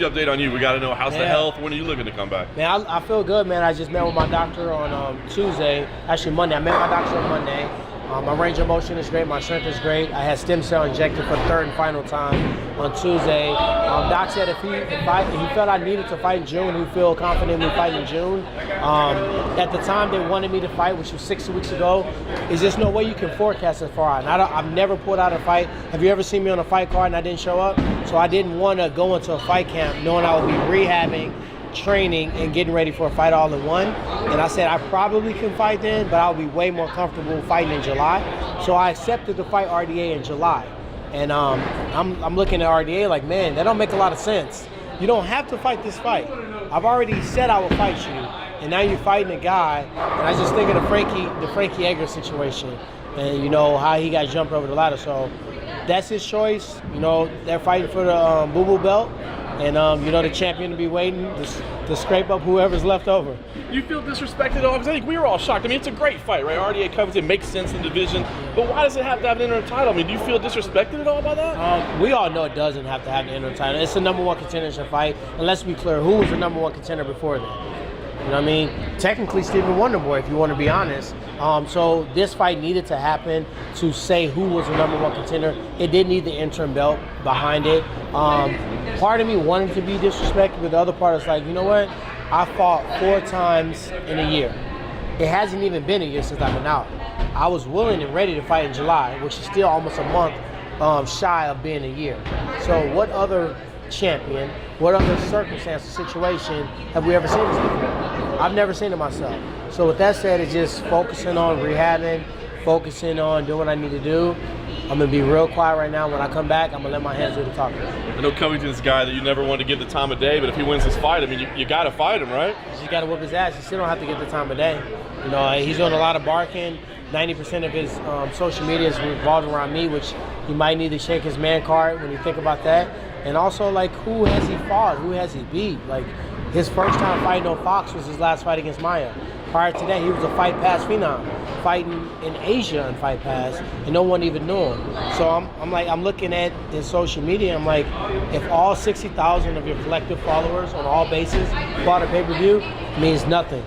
Update on you. We got to know how's the health. When are you looking to come back? Man, I feel good, man. I just met with my doctor on Tuesday. Actually, Monday. I met my doctor on Monday. My range of motion is great. My strength is great. I had stem cell injected for the third and final time on Tuesday. Doc said if he felt I needed to fight in June, he'd feel confident in me fighting in June. At the time they wanted me to fight, which was 6 weeks ago, is just no way you can forecast as far out. And I've never pulled out a fight. Have you ever seen me on a fight card and I didn't show up? So I didn't want to go into a fight camp knowing I would be rehabbing, training, and getting ready for a fight all in one. And I said I probably can fight then, but I'll be way more comfortable fighting in July. So I accepted to fight RDA in July. And I'm looking at RDA like, man, that don't make a lot of sense. You don't have to fight this fight. I've already said I will fight you, and now you're fighting a guy. And I just think of the Frankie Edgar situation, and you know how he got jumped over the ladder. So that's his choice. You know, they're fighting for the Boo Boo belt. And, you know, the champion to be waiting to scrape up whoever's left over. You feel disrespected at all? Because I think we were all shocked. I mean, it's a great fight, right? RDA Covington makes sense in the division. But why does it have to have an interim title? I mean, do you feel disrespected at all by that? We all know it doesn't have to have the interim title. It's the #1 contendership fight. And let's be clear, who was the #1 contender before that? You know what I mean? Technically, Stephen Wonderboy, if you want to be honest. So this fight needed to happen to say who was the #1 contender. It did need the interim belt behind it. Part of me wanted to be disrespected, but the other part is like, you know what? I fought 4 times in a year. It hasn't even been a year since I've been out. I was willing and ready to fight in July, which is still almost a month shy of being a year. So what other champion, what other circumstance or situation have we ever seen this before? I've never seen it myself. So with that said, it's just focusing on rehabbing, focusing on doing what I need to do. I'm going to be real quiet right now. When I come back, I'm going to let my hands do the talking. I know Covington's a guy that you never want to give the time of day, but if he wins this fight, I mean, you got to fight him, right? You got to whoop his ass. You still don't have to get the time of day. You know, he's doing a lot of barking. 90% of his social media is revolving around me, which he might need to shake his man card when you think about that. And also, like, who has he fought? Who has he beat? Like, his first time fighting on Fox was his last fight against Maya. Prior to that, he was a Fight Pass phenom, fighting in Asia on Fight Pass, and no one even knew him. So I'm looking at his social media. I'm like, if all 60,000 of your collective followers on all bases bought a pay-per-view, means nothing.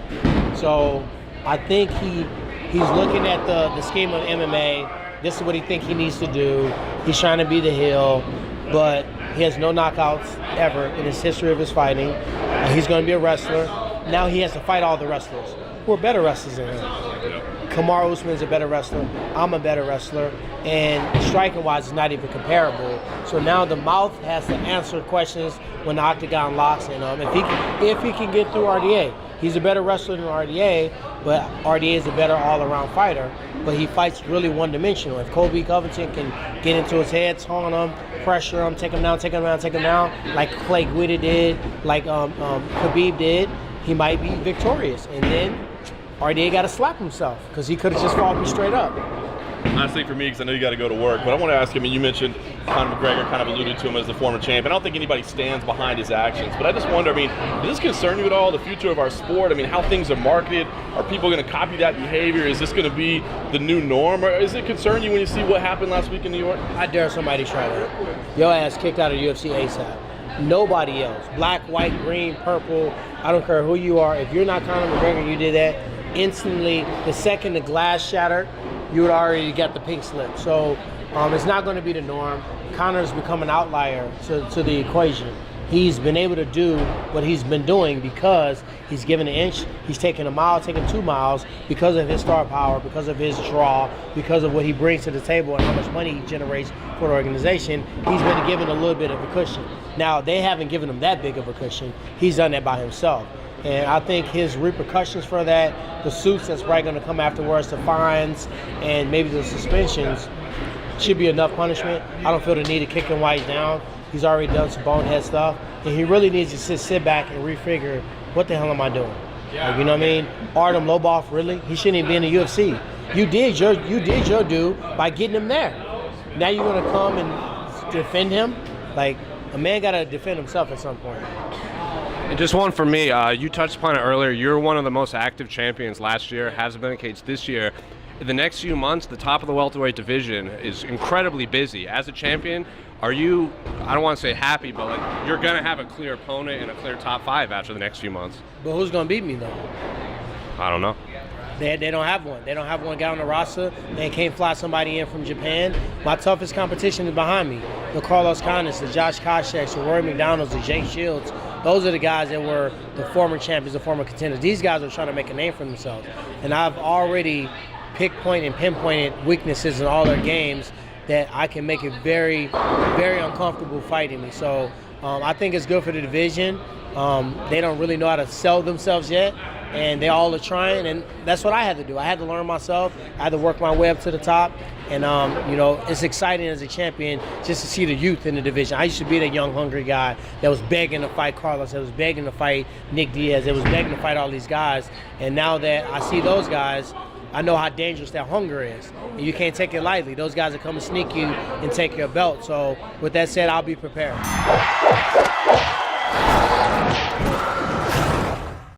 So I think he's looking at the scheme of MMA. This is what he thinks he needs to do. He's trying to be the heel, but he has no knockouts ever in his history of his fighting. He's going to be a wrestler. Now he has to fight all the wrestlers who are better wrestlers than him. Kamaru Usman's a better wrestler. I'm a better wrestler. And striking-wise, it's not even comparable. So now the mouth has to answer questions when the octagon locks. And if he can get through RDA, he's a better wrestler than RDA, but RDA is a better all-around fighter. But he fights really one-dimensional. If Colby Covington can get into his head, taunt him, pressure him, take him down, like Clay Guida did, like Khabib did, he might be victorious. And then RDA got to slap himself because he could have just fought me straight up. Last thing for me, because I know you got to go to work, but I want to ask you, I mean, you mentioned Conor McGregor, kind of alluded to him as the former champ. I don't think anybody stands behind his actions, but I just wonder, I mean, does this concern you at all, the future of our sport? I mean, how things are marketed? Are people going to copy that behavior? Is this going to be the new norm? Or is it concern you when you see what happened last week in New York? I dare somebody try that. Your ass kicked out of UFC ASAP. Nobody else. Black, white, green, purple, I don't care who you are. If you're not Conor McGregor and you did that, instantly, the second the glass shattered, you would already get the pink slip. So it's not going to be the norm. Conor's become an outlier to the equation. He's been able to do what he's been doing because he's given an inch, he's taken a mile, taken 2 miles because of his star power, because of his draw, because of what he brings to the table and how much money he generates for the organization. He's been given a little bit of a cushion. Now, they haven't given him that big of a cushion. He's done that by himself. And I think his repercussions for that, the suits that's probably going to come afterwards, the fines, and maybe the suspensions, should be enough punishment. I don't feel the need to kick him while he's down. He's already done some bonehead stuff. And he really needs to sit back and refigure, what the hell am I doing? Like, you know what I mean? Artem Lobov, really? He shouldn't even be in the UFC. You did your due by getting him there. Now you're going to come and defend him? Like, a man got to defend himself at some point. And just one for me, you touched upon it earlier, you're one of the most active champions last year, hasn't been the case this year. In the next few months, the top of the welterweight division is incredibly busy. As a champion, Are you, I don't want to say happy, but like you're going to have a clear opponent and a clear top 5 after the next few months? But who's going to beat me, though? I don't know. They don't have one. They don't have one guy on the roster. They can't fly somebody in from Japan. My toughest competition is behind me. The Carlos Condis, the Josh Koscheck's, the Rory McDonald's, the Jake Shields. Those are the guys that were the former champions, the former contenders. These guys are trying to make a name for themselves. And I've already pinpointed weaknesses in all their games that I can make it very, very uncomfortable fighting me. So I think it's good for the division. They don't really know how to sell themselves yet, and they all are trying, and that's what I had to do. I had to learn myself. I had to work my way up to the top, and it's exciting as a champion just to see the youth in the division. I used to be that young, hungry guy that was begging to fight Carlos, that was begging to fight Nick Diaz, that was begging to fight all these guys, and now that I see those guys, I know how dangerous that hunger is. And you can't take it lightly. Those guys are coming to sneak you and take your belt. So with that said, I'll be prepared.